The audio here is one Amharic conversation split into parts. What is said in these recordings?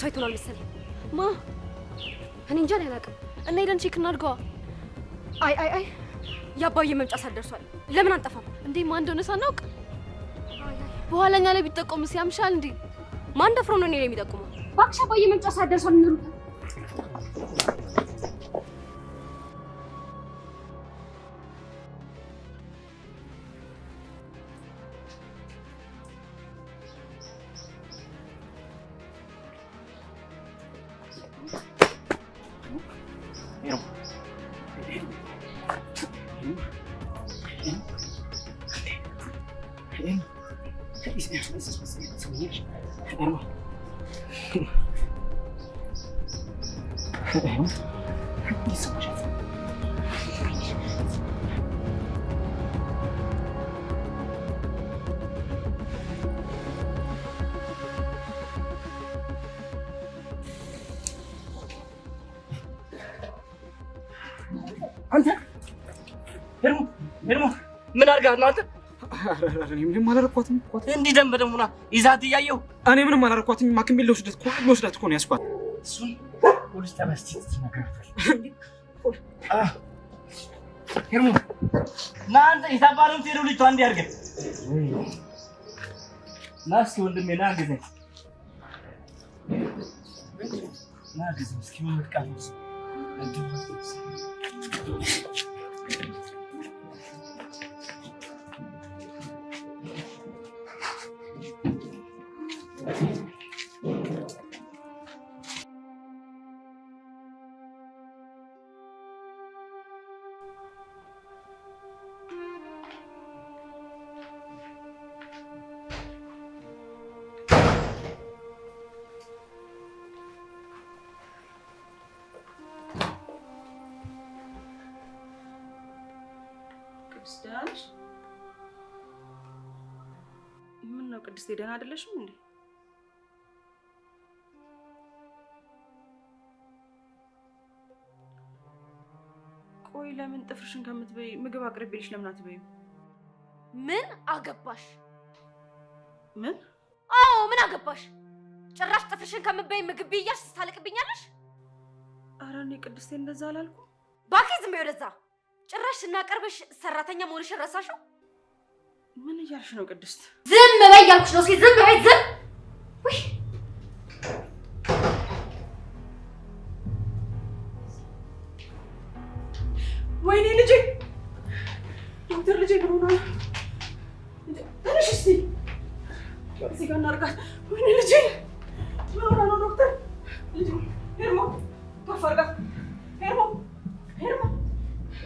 አይቶናል መሰለኝ። ማ እኔ እንጃ አላውቅም። እና ሄደን ቼክ እናድርገዋ። አይ ያባዬ መምጫ ሰዓት ደርሷል። ለምን አንጠፋም እንዴ? ማን እንደሆነ ሳናውቅ በኋላኛ ላይ ቢጠቆምስ ያምሻል እንዴ? ማን ደፍሮ ነው እኔ ላይ የሚጠቁመው? እባክሽ አባዬ መምጫ ሰዓት ደርሷል እንሩጥ። አንተ ሄርሞ ምን አድርጋት ነው አንተ? እኔ ምንም አላረኳትም። እንዲህ ደም በደሙና ይዛት እያየሁ እኔ ምንም አላረኳትም። ማክም ቢል ልወስዳት እኮ ነው ያስኳት። እሱን ፖሊስ ጣቢያ ስትይ ትነግራታለህ። ሄርሞ ና አንተ የታባለም ትሄዱ ልጅቷ እንዲህ አድርገህ ና እስኪ ወንድሜ ና ግዘኝ እስኪ ምን ልቃል ቅድስት ምን ነው ቅድስት ደህና አይደለሽም እንዴ? ቆይ ለምን ጥፍርሽን ከምትበይ ምግብ አቅርቤልሽ ለምን አትበይም? ምን አገባሽ? ምን? አዎ ምን አገባሽ? ጭራሽ ጥፍርሽን ከምትበይ ምግብ ብያሽ ታለቅብኛለሽ? ኧረ እኔ ቅድስቴ እንደዛ አላልኩም። እባክሽ ዝም በይ ወደዛ። ጭራሽ ስናቀርብሽ ሰራተኛ መሆንሽን ረሳሽው? ምን እያልሽ ነው ቅድስት? ዝም በይ እያልኩሽ ነው። እስኪ ዝም በይ ዝም። ውይ ወይኔ ልጄ ዶክተር ልጄ ምን ሆኗል? ትንሽ እስኪ እዚህ ጋር እናድርጋት። ወይኔ ልጄ ምን ሆና ነው ዶክተር? ልጄ ሄርሞ ከፍ አድርጋት። ሄርሞ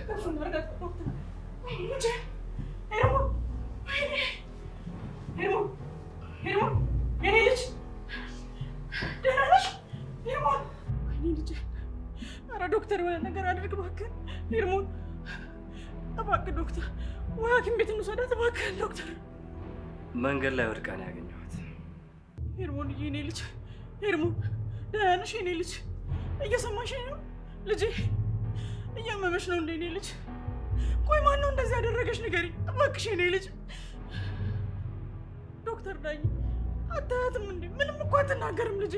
ከፍ እናድርጋት ዶክተር። ወይኔ ልጄ ሄርሞ ሄርሞ የኔ ልጅ ደህና ነሽ? ሄርሞ ወይኔ ልጄ ኧረ ዶክተር የሆነ ነገር አድርግ እባክህ። ሄርሞን እባክህ ዶክተር ወይ ሐኪም ቤት እንውሰዳት እባክህ ዶክተር። መንገድ ላይ ወድቃ ነው ያገኘኋት። ሄርሞን የኔ ልጅ ሄርሞን ደህና ነሽ? የኔ ልጅ እየሰማሽኝ ነው? ልጄ እያመመሽ ነው እንደ የኔ ልጅ? ቆይ ማን ነው እንደዚህ ያደረገሽ ንገሪኝ እባክሽ የኔ ልጅ። ዶክተር ዳኝ አታያትም እንዴ? ምንም እኮ አትናገርም ልጄ።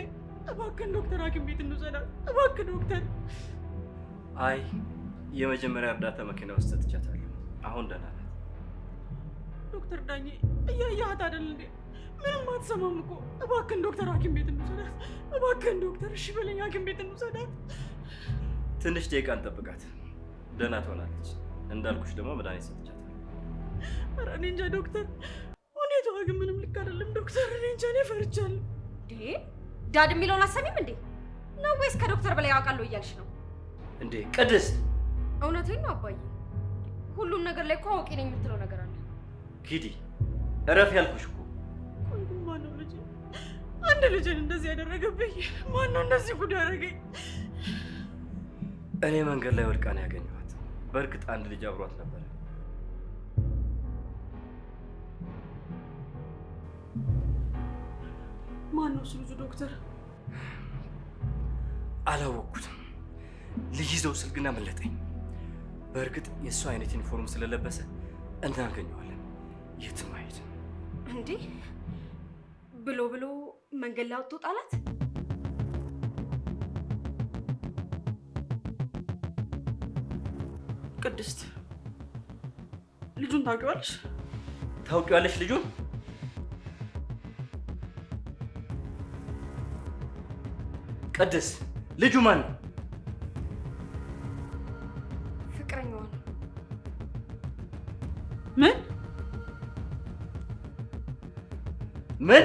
እባክህን ዶክተር ሐኪም ቤት እንውሰዳት እባክህ ዶክተር። አይ የመጀመሪያ እርዳታ መኪና ውስጥ ትቻታለሁ። አሁን ደህና ናት። ዶክተር ዳኝ እያያት አይደል እንዴ? ምንም አትሰማም እኮ። እባክህን ዶክተር ሐኪም ቤት እንውሰዳት እባክህን ዶክተር። እሺ በለኝ ሐኪም ቤት እንውሰዳት። ትንሽ ደቂቃ እንጠብቃት፣ ደህና ትሆናለች። እንዳልኩሽ ደግሞ መድኃኒት ሰጥቻታለሁ። ኧረ እኔ እንጃ ዶክተር፣ ሁኔታዋ ግን ምንም ልክ አይደለም ዶክተር። እኔ እንጃ እኔ ፈርቻለሁ። ዳድ የሚለውን አሰሚም እንዴ ነው ወይስ ከዶክተር በላይ ያውቃለሁ እያልሽ ነው እንዴ? ቅድስት እውነቴን ነው አባዬ። ሁሉም ነገር ላይ እኮ አውቄ ነኝ የምትለው ነገር አለ። ኪዲ እረፍ ያልኩሽ እኮ። ቆይ ግን ማነው ልጄ አንድ ልጄን እንደዚህ ያደረገብኝ? ማነው እንደዚህ ጉድ ያደረገኝ? እኔ መንገድ ላይ ወድቃ ነው ያገኘኋት። በእርግጥ አንድ ልጅ አብሯት ነበር። ማነው እሱ ልጁ ዶክተር? አላወቅኩትም። ልይዘው ስል ግን አመለጠኝ። በእርግጥ የእሱ አይነት ዩኒፎርም ስለለበሰ እናገኘዋለን። የትም አይሄድም። እንዴ ብሎ መንገድ ላይ አውጥቶ ጣላት? ቅድስት ልጁን ታውቂዋለሽ? ታውቂዋለሽ ልጁን? ቅድስት ልጁ ማን ነው? ፍቅረኛዋ ነው። ምን ምን?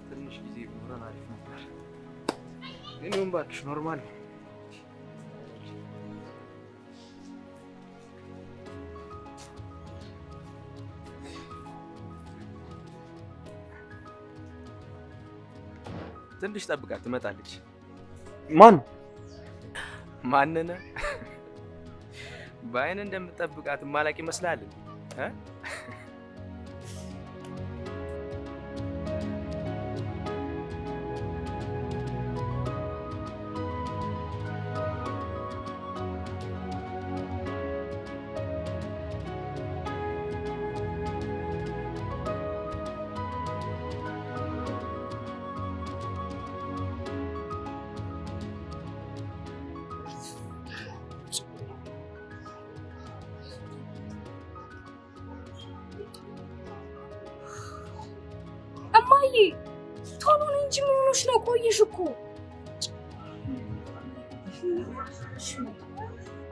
ትንሽ ጊዜ ቢኖረን አሪፍ ነበር። ግን ይሁን እባክሽ ኖርማል ነው። ትንሽ ጠብቃት ትመጣለች። ማን ማንን? በአይን እንደምጠብቃት ማላቅ ይመስላል እ እማዬ ቶሎ ነው እንጂ ምን ሆነሽ ነው? ቆየሽ እኮ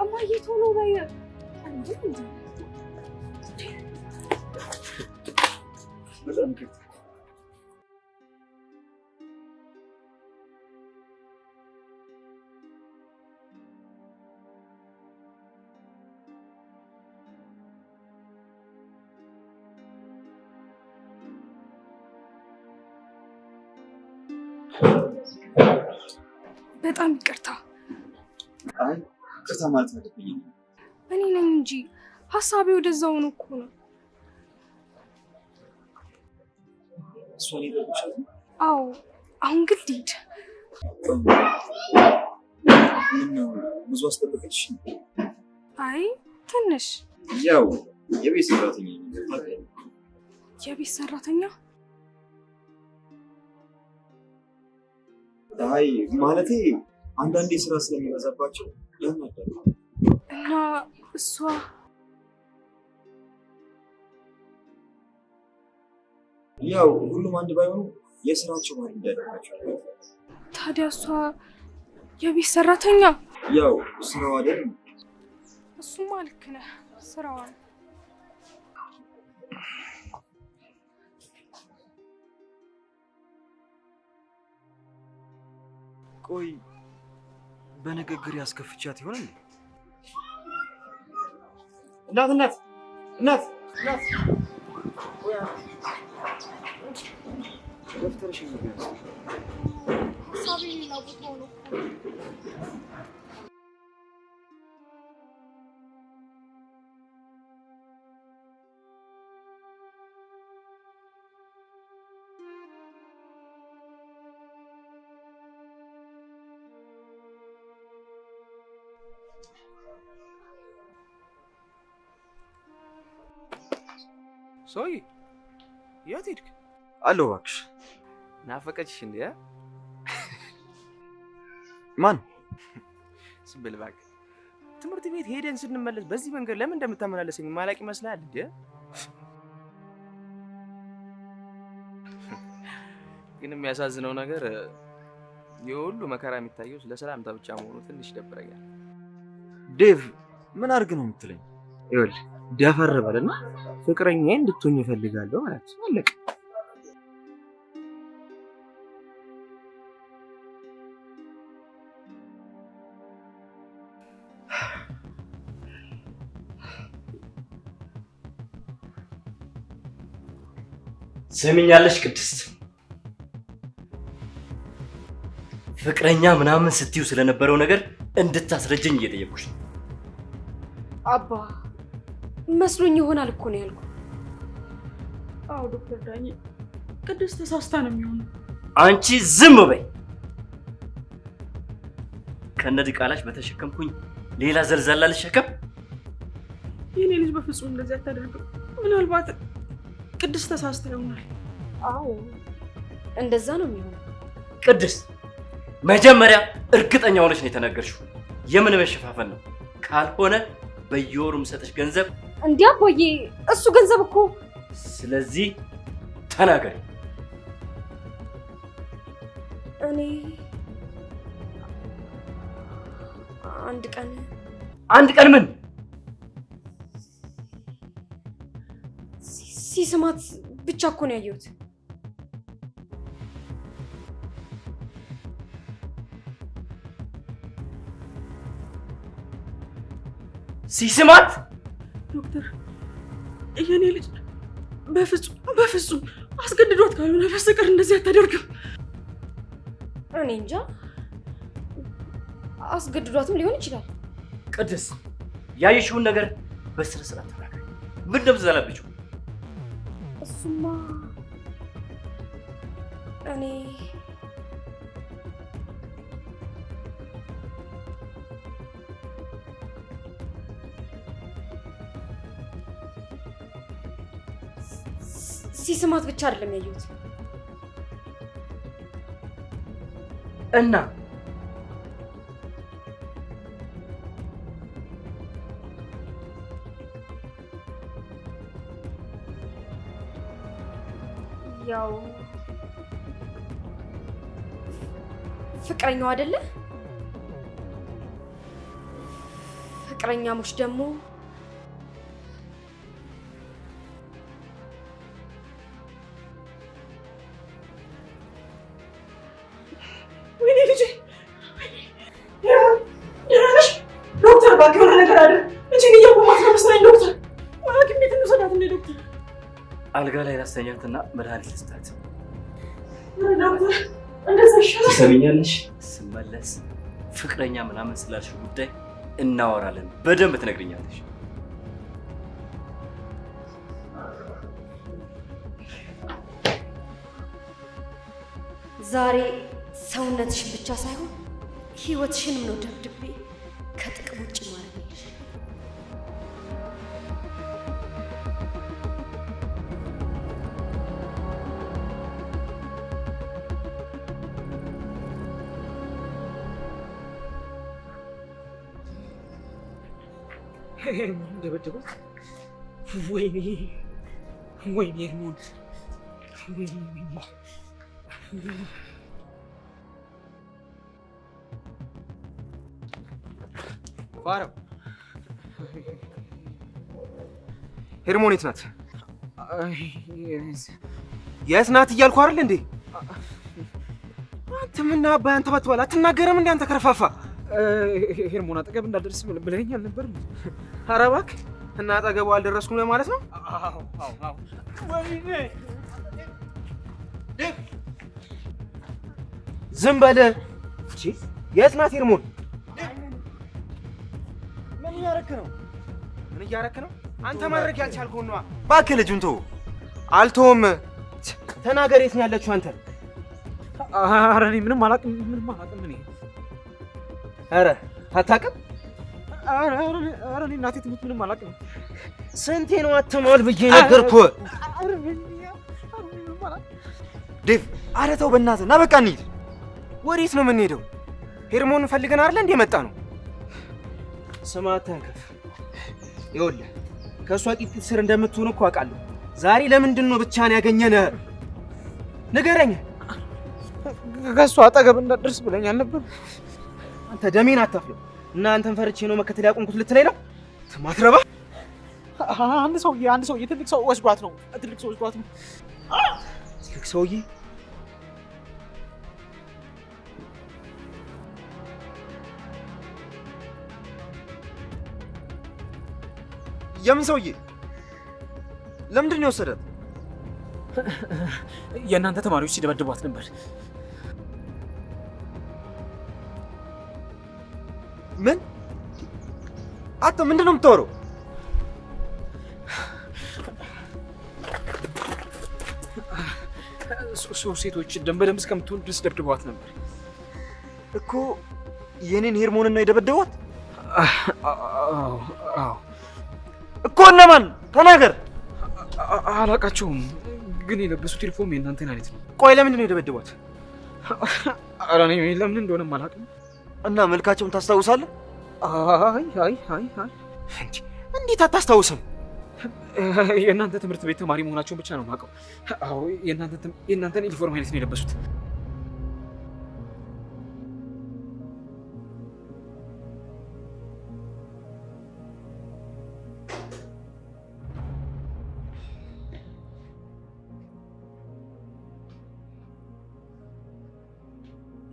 እማዬ ቶሎ በይ። በጣም ይቅርታ። አይ ቅርታ ማለት አለብኝ። እኔ ነኝ እንጂ ሀሳቤ ወደዛው ነው እኮ ነው። እሷን ይደርሻል? አዎ አሁን ግን ልሂድ። ብዙ አስጠበቀች? አይ ትንሽ። ያው የቤት ሰራተኛ የቤት ሰራተኛ? አይ ማለቴ አንዳንዴ ስራ ስለሚበዛባቸው ያናዳሉ። እና እሷ ያው ሁሉም አንድ ባይሆኑ የስራቸው ባህል እንዳደረጋቸው። ታዲያ እሷ የቤት ሰራተኛ? ያው ስራው አይደል? እሱማ ልክ ነህ፣ ስራዋ ነው። ቆይ በንግግር ያስከፍቻት ይሆን እንዴ? እናት ደፍተርሽ ነገር ሀሳቤ ሌላ ቦታ ሆኖ ሶይ የት ሄድክ? አለሁ እባክሽ። ናፈቀችሽ እንዴ? ማን? ዝም ብል እባክህ። ትምህርት ቤት ሄደን ስንመለስ በዚህ መንገድ ለምን እንደምታመላለሰኝ ማላቅ ይመስላል እንዴ? ግን የሚያሳዝነው ነገር የሁሉ መከራ የሚታየው ለሰላምታ ብቻ መሆኑ ትንሽ ይደብረኛል። ዴቭ ምን አድርግ ነው የምትለኝ? ይኸውልህ ደፈር በልና ፍቅረኛዬ እንድትሆኝ እፈልጋለሁ ማለት ነው። አለቀ። ስሚኛለሽ ቅድስት፣ ፍቅረኛ ምናምን ስትዩ ስለነበረው ነገር እንድታስረጀኝ እየጠየቁሽ ነው። አባ መስሎኝ ይሆናል እኮ ነው ያልኩት። አዎ ዶክተር ዳኜ ቅድስት ተሳስታ ነው የሚሆነው። አንቺ ዝም በይ። ከነዲ ቃላሽ በተሸከምኩኝ ሌላ ዘልዛላ ልሸከም? የኔ ልጅ በፍጹም እንደዚህ አታደርግም። ምናልባት ቅድስት ተሳስታ ይሆናል። አዎ እንደዛ ነው የሚሆነው። ቅድስት መጀመሪያ እርግጠኛ ሆነሽ ነው የተናገርሽው? የምን መሸፋፈን ነው? ካልሆነ በየወሩ የምሰጥሽ ገንዘብ እንዴ አባዬ፣ እሱ ገንዘብ እኮ። ስለዚህ ተናገሪ። እኔ አንድ ቀን ምን ሲስማት ብቻ እኮ ነው ያየሁት። ሲስማት? ዶክተር የኔ ልጅ በፍጹም አስገድዷት ካልሆነ በስተቀር እንደዚህ አታደርግም። እኔ እንጃ፣ አስገድዷትም ሊሆን ይችላል። ቅድስት ያየሽውን ነገር በስነ ስርዓት ተናገሪ። ምን እንደምትዘላብጪው? እሱማ እኔ ሲስማት ብቻ አይደለም ያየሁት። እና ያው ፍቅረኛው አይደለ? ፍቅረኛሞች ደግሞ ወይኔ ልጄ ዶክተር እባክህ የሆነ ነገር አለ። ልጄን እያወማት ነው መሰለኝ። ዶክተር ሐኪም ቤት እንውሰዳት እንዴ? ዶክተር አልጋ ላይ ላስተኛትና መድኃኒት ልስጣት። ዶክተር እንደዛ ይሻላል። ትሰሚኛለሽ? ስመለስ ፍቅረኛ ምናምን ስላልሽ ጉዳይ እናወራለን። በደንብ ትነግሪኛለሽ። ዛሬ ሰውነትሽን ብቻ ሳይሆን ህይወትሽንም ነው ደብድቤ ከጥቅም ውጭ ማድረግልሽ። ደበደቡት። ወይኔ ወይኔ ሞት ፋረው ሄርሞን የት ናት? የት ናት እያልኩ አይደል እንዴ? አንተ ምን አባይ አንተ ባትባል አትናገርም እንዴ? አንተ ከረፋፋ ሄርሞን አጠገብ እንዳደርስ ብለኸኝ አልነበርም? ኧረ እባክህ እና አጠገቡ አልደረስኩም ለማለት ነው? አዎ አዎ አዎ። ወይኔ ዝም በለ። እሺ የት ናት ሄርሞን? ምን እያረክ ነው? ምን እያረክ ነው? አንተ ማድረግ ያልቻልከው ነው። እባክህ ልጁን ተው። አልተውም። ተናገር፣ የት ነው ያለችው አንተ? ኧረ እኔ ምንም አላውቅም። እኔ ኧረ አታውቅም? ኧረ እኔ እናቴ ትሙት ምንም አላውቅም። ስንቴ ነው አትማል ብዬ ነገርኩህ። ዴቭ ኧረ ተው በእናትህ እና በቃ እንሂድ። ወዴት ነው የምንሄደው? ሄርሞን ፈልገን አይደለ እንደ መጣ ነው። ስማ አታንከፍ። ይኸውልህ ከእሷ ቂጥ ስር እንደምትሆን እኮ አውቃለሁ። ዛሬ ለምንድን ነው ብቻህን ያገኘንህ? ንገረኝ። ከእሷ አጠገብ እንዳትደርስ ብለኝ አልነበር? አንተ ደሜን አታፍለው እና አንተን ፈርቼ ነው መከተል ያቆምኩት ልትለኝ ነው? ማትረባ አንድ ሰውዬ ትልቅ ሰው ወስዷት ነው። ትልቅ ሰውዬ የምን ሰውዬ? ለምንድን ነው የወሰዳት? የእናንተ ተማሪዎች ሲደበድቧት ነበር። ምን? አንተ ምንድን ነው የምታወራው? ሶስት ሴቶች በደንብ እስከምትሆን ድረስ ደብድበዋት ነበር እኮ። የኔን ሄርሞንን ነው የደበደቧት? አዎ እኮ። እነማን? ተናገር። አላውቃቸውም፣ ግን የለበሱት ዩኒፎርም የእናንተን አይነት ነው። ቆይ ለምንድን ነው የደበደቧት? ኧረ እኔ ለምን እንደሆነም አላውቅም። እና መልካቸውን ታስታውሳለህ? አይ እንዴት አታስታውስም? የእናንተ ትምህርት ቤት ተማሪ መሆናቸውን ብቻ ነው የማውቀው። አዎ የእናንተን ዩኒፎርም አይነት ነው የለበሱት።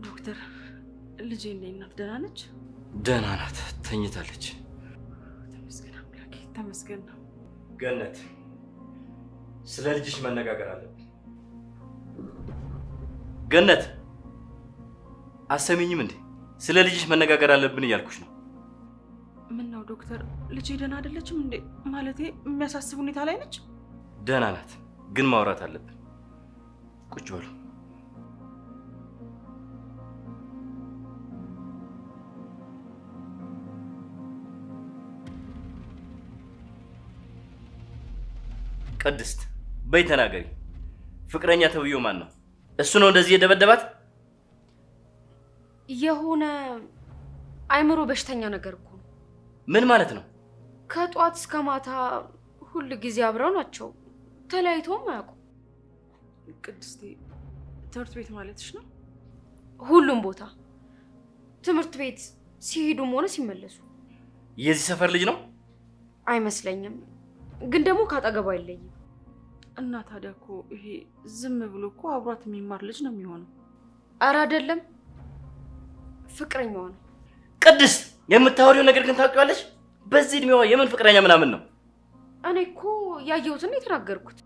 ዶክተር ልጄ እንዴት ናት? ደህና ነች? ደህና ናት፣ ተኝታለች። ተመስገን አምላኬ ተመስገን ነው። ገነት፣ ስለ ልጅሽ መነጋገር አለብን። ገነት፣ አሰሚኝም እንዴ? ስለ ልጅሽ መነጋገር አለብን እያልኩሽ ነው። ምን ነው ዶክተር፣ ልጄ ደህና አይደለችም እንዴ? ማለቴ የሚያሳስብ ሁኔታ ላይ ነች? ደህና ናት፣ ግን ማውራት አለብን። ቁጭ በሉ። ቅድስት፣ በይ ተናገሪ። ፍቅረኛ ተብዬው ማን ነው? እሱ ነው እንደዚህ የደበደባት? የሆነ አይምሮ በሽተኛ ነገር እኮ ነው። ምን ማለት ነው? ከጧት እስከ ማታ ሁል ጊዜ አብረው ናቸው፣ ተለያይተውም አያውቁም። ቅድስቴ፣ ትምህርት ቤት ማለትሽ ነው? ሁሉም ቦታ ትምህርት ቤት ሲሄዱም ሆነ ሲመለሱ። የዚህ ሰፈር ልጅ ነው? አይመስለኝም፣ ግን ደግሞ ካጠገቡ አይለይም። እና ታዲያ እኮ ይሄ ዝም ብሎ እኮ አብሯት የሚማር ልጅ ነው የሚሆነው። ኧረ አይደለም፣ ፍቅረኛዋ ነው። ቅድስት፣ የምታወሪው ነገር ግን ታውቂዋለሽ? በዚህ እድሜዋ የምን ፍቅረኛ ምናምን ነው? እኔ እኮ ያየሁትን የተናገርኩት።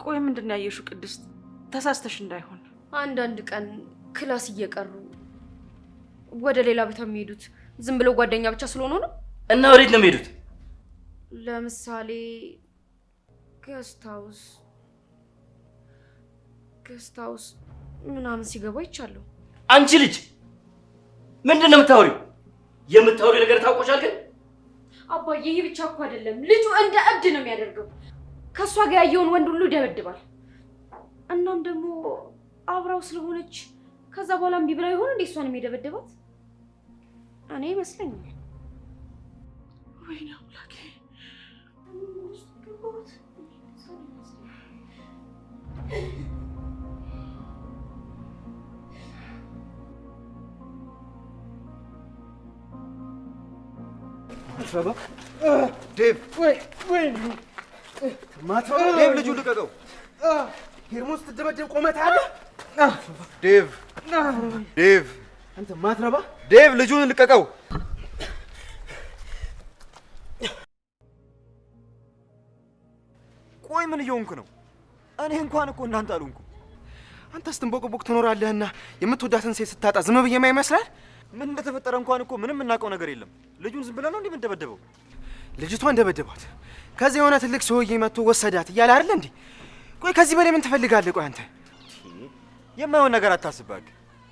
ቆይ ምንድን ነው ያየሽው ቅድስት? ተሳስተሽ እንዳይሆን። አንዳንድ ቀን ክላስ እየቀሩ ወደ ሌላ ቦታ የሚሄዱት ዝም ብለው ጓደኛ ብቻ ስለሆኑ ነው። እና ወዴት ነው የሚሄዱት? ለምሳሌ ገስት ሃውስ ምናምን ሲገባ ይቻለሁ። አንቺ ልጅ ምንድን ነው የምታወሪው? የምታወሪው ነገር ታውቆሻል? ግን አባዬ፣ ይህ ብቻ እኮ አይደለም፣ ልጁ እንደ እብድ ነው የሚያደርገው። ከእሷ ጋር ያየውን ወንድ ሁሉ ይደበድባል። እናም ደግሞ አብራው ስለሆነች ከዛ በኋላ እምቢ ብላ ይሆን እንዴ እሷን የሚደበድባት? እኔ ይመስለኛል። ወይኔ አምላኬ! ዴቭ፣ ዴቭ፣ ልጁ ልቀቀው። ሄርሞን ስትደበደብ ቆመህ ታያለህ? ዴቭ፣ አንተ ማትረባ! ዴቭ፣ ልጁን ልቀቀው። ቆይ ምን እየሆንክ ነው? እኔ እንኳን እኮ እናንተ አልሆንኩም። አንተ ስትንቦቅቦቅ ትኖራለህና የምትወዳትን ሴት ስታጣ ዝም ብዬ ይመስላል? ምን እንደተፈጠረ እንኳን እኮ ምንም የምናውቀው ነገር የለም። ልጁን ዝም ብለህ ነው እንዴ የምንደበደበው? ልጅቷን ደበደባት። ከዚህ የሆነ ትልቅ ሰውዬ መጥቶ ወሰዳት እያለ አይደል እንዴ? ቆይ ከዚህ በላይ ምን ትፈልጋለህ? ቆይ አንተ የማይሆን ነገር አታስባክ።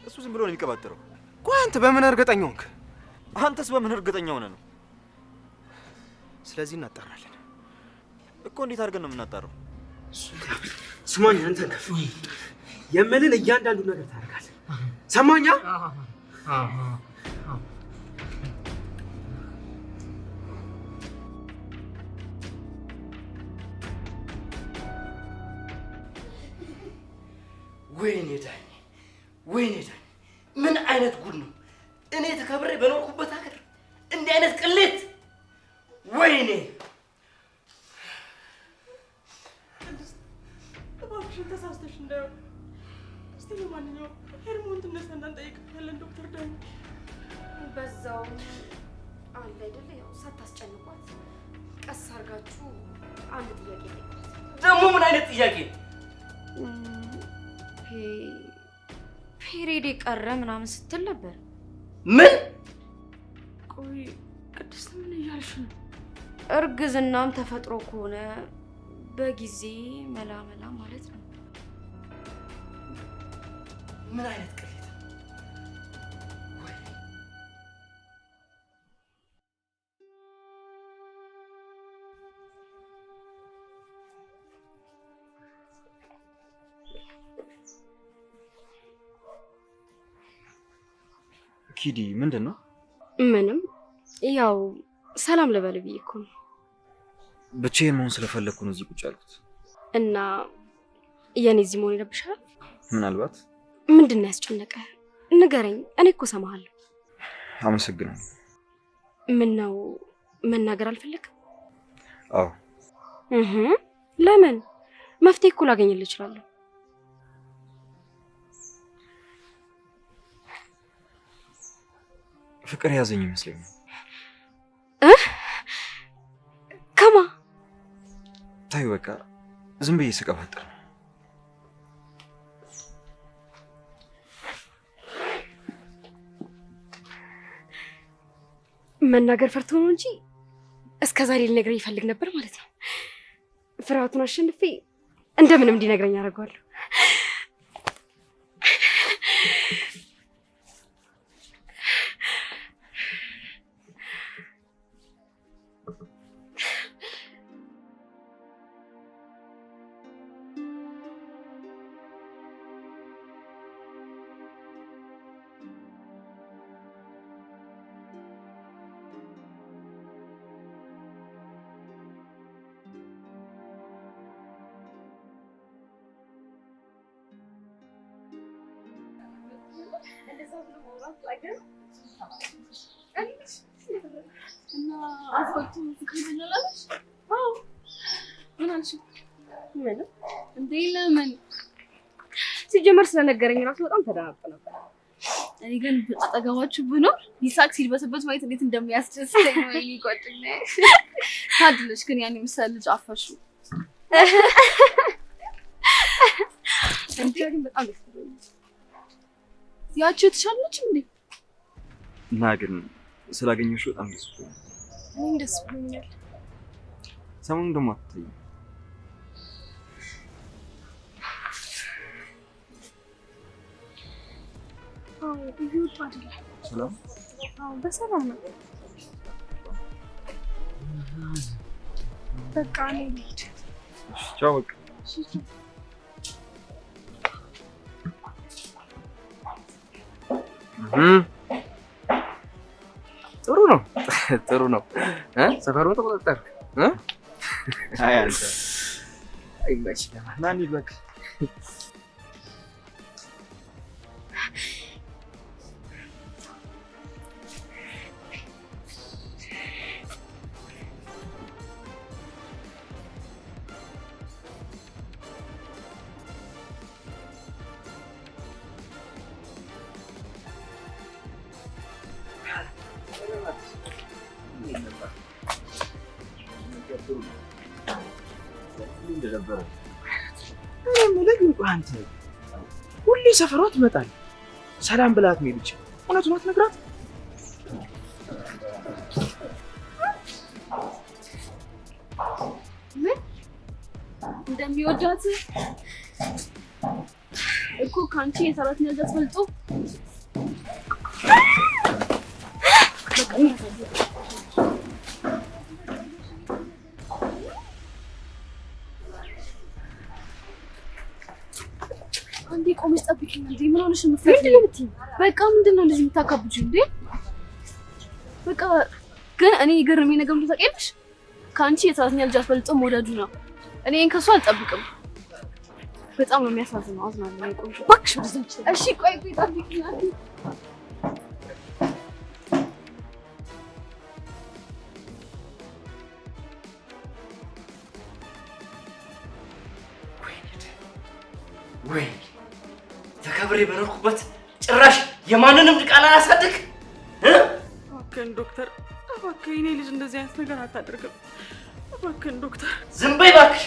እሱ ዝም ብሎ ነው የሚቀባጥረው። ቆይ አንተ በምን እርግጠኛ ሆንክ? አንተስ በምን እርግጠኛ ሆነህ ነው? ስለዚህ እናጣራለን እኮ። እንዴት አድርገን ነው የምናጣራው? ስማኝ፣ አንተ የምልህን እያንዳንዱ ነገር ታደርጋለህ። ሰማኛ? ወይኔ ዳኝ፣ ወይኔ ዳኝ! ምን አይነት ጉድ ነው! እኔ ተከብሬ በኖርኩበት ሀገር እንዲህ አይነት ቅሌት! ወይኔ! እባክሽን ተሳስተሽ እንዳይሆን። እስቲ ለማንኛውም ሄርሞን ትነሳና እንጠይቃታለን ዶክተር ዳኝ። በዛው አለ አይደለ፣ ያው ሳታስጨንቋት ቀስ አድርጋችሁ አንድ ጥያቄ ጠይቋት። ደግሞ ምን አይነት ጥያቄ? ፔሬድ ቀረ ምናምን ስትል ነበር። ምን? ቆይ ቅድስት ምን እያልሽ ነው? እርግዝናም ተፈጥሮ ከሆነ በጊዜ መላ ማለት ነው። ምን አይነት ቅሌት! ኪዲ ምንድን ነው? ምንም ያው ሰላም ልበል ብዬ እኮ ነው። ብቻዬን መሆን ስለፈለግኩ ነው እዚህ ቁጭ ያልኩት። እና የኔ እዚህ መሆን ይረብሻል? ምናልባት። ምንድን ነው ያስጨነቀ? ንገረኝ፣ እኔ እኮ እሰማሃለሁ። አመሰግናለሁ። ምን ነው መናገር አልፈለግም? አዎ። ለምን? መፍትሄ እኮ ላገኝልህ እችላለሁ። ፍቅር ያዘኝ ይመስለኛል። ከማ? ታይ በቃ ዝም ብዬ ስቀባጥር ነው። መናገር ፈርቶ ነው እንጂ እስከዛሬ ሊነግረኝ ይፈልግ ነበር ማለት ነው። ፍርሃቱን አሸንፌ እንደምንም እንዲነግረኝ አደርገዋለሁ። ሲጀመር ስለነገረኝ ራሱ በጣም ተደናግጦ ነበር። እኔ ግን አጠገባችሁ ብኖር ይሳቅ ሲልበስበት ማየት እንዴት እንደሚያስደስተኝ ነው። ይቆጥኝ ታድለሽ ግን ያን ምሳሌ ልጅ አፈሹ እንዴ ግን በጣም ደስ ብሎኛል። ያቺ ተሻለች እንዴ? እና ግን ስላገኘሁሽ በጣም ደስ ብሎኛል። እኔም ደስ ብሎኛል። ሰሞኑን ደግሞ አትተይም። ይሁት አይደል? ሰላም? በሰላም ነው። በቃ እኔ ልሂድ። ቻው በቃ። ጥሩ ነው ጥሩ ነው። ሰፈሩን ተቆጣጠርክ? አይ አንተ አይመች ማን ይልበክ። አንተ ሁሌ ሰፈሯ ትመጣለህ፣ ሰላም ብላት ነው ልጅ። እውነቱን አትነግራት? ምን እንደሚወዳት እኮ ካንቺ የሰራተኛ ልጅ አስፈልጦ አንዴ ቆመሽ ጠብቂኝ እንዴ! ምን ሆነሽ የምትፈልጊው? በቃ ምንድነው እንደዚህ የምታካብጂው እንዴ? በቃ ግን እኔ የገረመኝ ነገር ምን ታውቂያለሽ? ከአንቺ የሰራተኛ ልጅ አስፈልጦ መውደዱ ነው። እኔን ከሱ አልጠብቅም። በጣም ነው የሚያሳዝነው። አዝናለሁ። ቆይ እባክሽ ወደዛች። እሺ ቆይ ጠብቂኝ አንዴ። ወይ ተከብሬ በኖርኩበት ጭራሽ የማንንም ቃል አላሳድግ። እባክህን ዶክተር፣ እባክህ የኔ ልጅ እንደዚህ አይነት ነገር አታደርግም። እባክህን ዶክተር። ዝም በይ እባክሽ።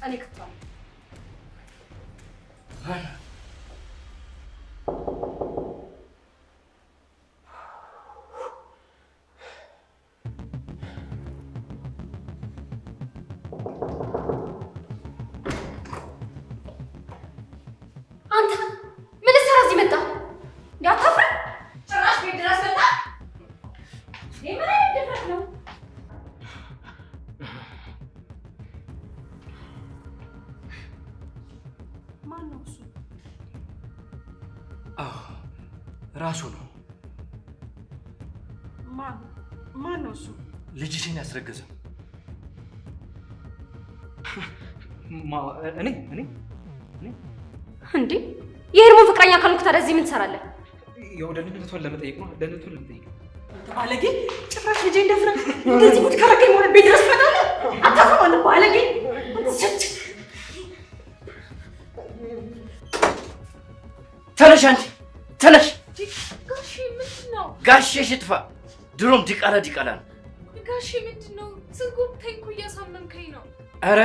እኔ ከተዋለሁ። አንተ ምን ልትሰራ እዚህ መጣ? እንዳታፍር ጭራሽ ቤት ድረስ መጣ። ምን አይነት ድፍረት ነው? ማን ነው እሱ? አዎ ራሱ ነው። ማን ነው እሱ? ልጅሽን ያስረገዘው እኔ እንዴ የሄርሞን ፍቅረኛ ካልኩ ታዲያ እዚህ ምን ትሰራለህ? ያው ደህንነቷን ለመጠየቅ ነው። ደህንነቷን ለመጠየቅ ነው። ባለጌ! ጭራሽ ልጄ እንደፍረ እንደዚህ ጉድ ካረገኝ ማለት ቤት ድረስ ትመጣለህ? አታፍርም አንተ ባለጌ! ተነሽ አንቺ ተነሽ። ጋሼ ምንድን ነው? ጋሼሽ ይጥፋ። ድሮም ዲቃላ ነው። ጋሼ ምንድን ነው? ትጎብተኝ እኮ እያሳመምከኝ ነው። አረ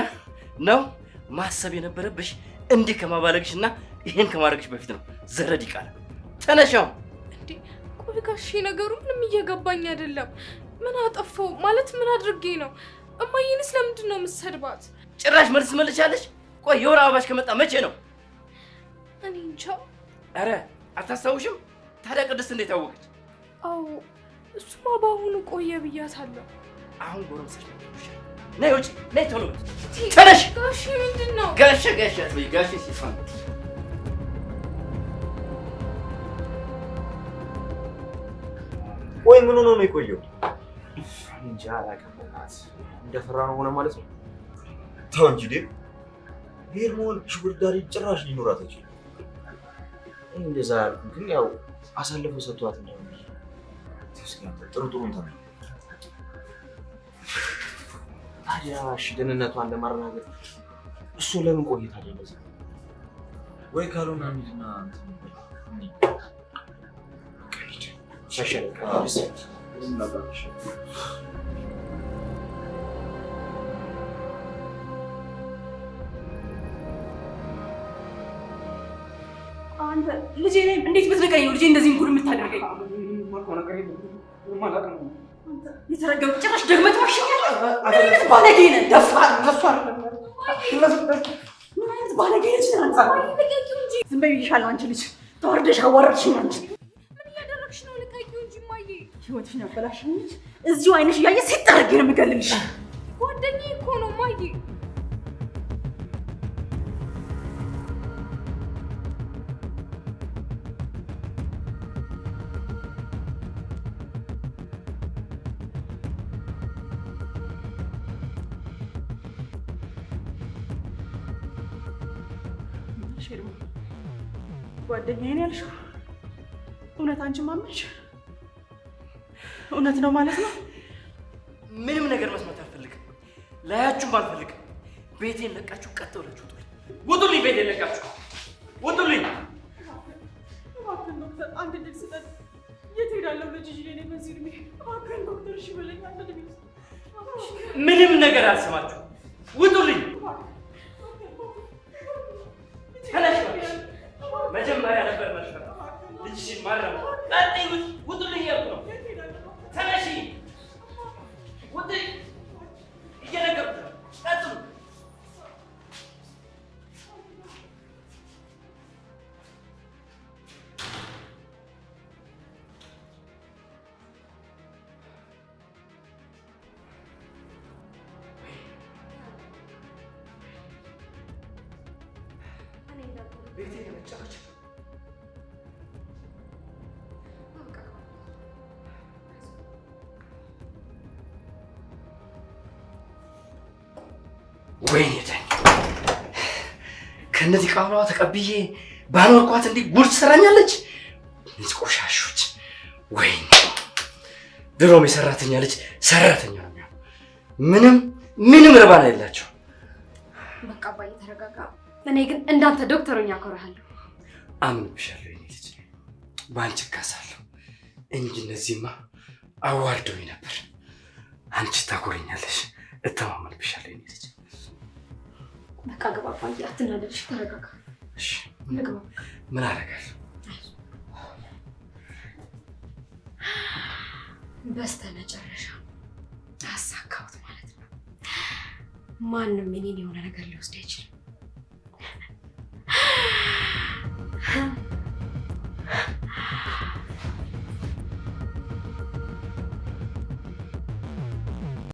ነው ማሰብ የነበረብሽ እንዲህ ከማባለግሽና ይሄን ከማድረግሽ በፊት ነው። ዘረ ዲቃላ ተነሻው። እንዴ ቆይ ጋሼ ነገሩ ምንም እየገባኝ አይደለም። ምን አጠፋው ማለት ምን አድርጌ ነው? እማዬንስ ለምንድን ነው የምትሰድባት? ጭራሽ መልስ መልሻለሽ። ቆይ የወር አበባሽ ከመጣ መቼ ነው? እኔ እንጃ። አረ አታስታውሽም? ታዲያ ቅድስት እንዴት አወቀች? አዎ እሱማ በአሁኑ ቆየ ብያታለሁ። አሁን ጎረምሳሽ ነው። ነይ ውጪ፣ ነይ ቶሎ ተነሽ። ጋሼ ምንድን ነው? ጋሼ አትበይ። ጋሼ ሲፋን ወይ ምን ሆኖ ነው የቆየው? እንጃ አላውቅም። እንደፈራነው ሆነ ማለት ነው። ተው እንጂ ዴቭ፣ ሄርሞን ሹገር ዳዲ ጭራሽ ሊኖራት አይችልም። እንደዛ ያልኩት ግን ያው አሳልፎ ሰጥቷት ነው። ጥሩ እንትን ታዲያ እሺ ደህንነቷን ለማረጋገጥ እሱ ለምን ቆይታ እንደዛ? ወይ ካልሆነ እንዴና ሻሻለ አንተ ልጄ ነኝ እንዴት ብትነቀኝ ነው ልጄ እንደዚህ ጉድ የምታደርገኝ? የተረገም ጭራሽ ደግመህ ትዋሸኛለህ? ምን አይነት ባለጌ ነህ? ደፋር ምን አይነት ባለጌ ነች? ዝም በይ ብዬሻለሁ። አንቺ ልጅ ተዋርደሽ አዋረድሽኝ። አንቺ ምን እያደረግሽ ነው? ልቀቂው እንጂ እማዬ። ህይወትሽን ያበላሽኝ ልጅ እዚሁ አይንሽ እያየ ሴት አድርጌ ነው የምገልልሽ። ጓደኛዬ እኮ ነው እማዬ። ጓደኛዬ ነው ያልሽው? እውነት አንቺ ማመንሽ? እውነት ነው ማለት ነው? ምንም ነገር መስማት አልፈልግም። ላያችሁም አልፈልግም። ቤቴን ለቃችሁ ቀጥ ብላችሁ ውጡልኝ። ውጡልኝ! ቤቴን ለቃችሁ ውጡልኝ! እባክህን ዶክተር አንድ ድል ስጠን። የት ሄዳለሁ? ልጅ ይዤ ነኝ በዚህ እድሜ። እባክህን ዶክተር እሺ በለኝ። አንድ ድል ምንም ነገር አልሰማችሁ። ውጡልኝ! ተነሽ! መጀመሪያ ነበር መሽፈር ልጅሽን ማረም ቀጥይ። ውጡልኝ እያልኩ ነው። ተነሺ! ውጥ እየነገርኩ ነው። ቀጥሉ! ቤቴ የመጫወቻ ወይኔ ዳኝ ከእነዚህ ቃሏ ተቀብዬ ባኖርኳት እንዲህ ጉድ ትሰራኛለች። እነዚህ ቆሻሾች! ወይኔ ድሮም የሰራተኛ ልጅ ሰራተኛ ነው የሚሆነው። ምንም ርባና የላቸው። በቃ አባዬ ተረጋጋ። እኔ ግን እንዳንተ ዶክተሩኛ አኮራሃለሁ። አምንብሻለሁ የኔ ልጅ፣ በአንቺ እካሳለሁ እንጂ እነዚህማ አዋርደውኝ ነበር። አንቺ ታኮረኛለሽ፣ እተማመንብሻለሁ የኔ ልጅ። በቃ ግባ አባዬ፣ አትናደድሽ፣ ተረጋጋ። እሺ ልግባ። ምን አደርጋለሁ? በስተመጨረሻ አሳካሁት ማለት ነው። ማንም እኔን የሆነ ነገር ሊወስድ አይችልም።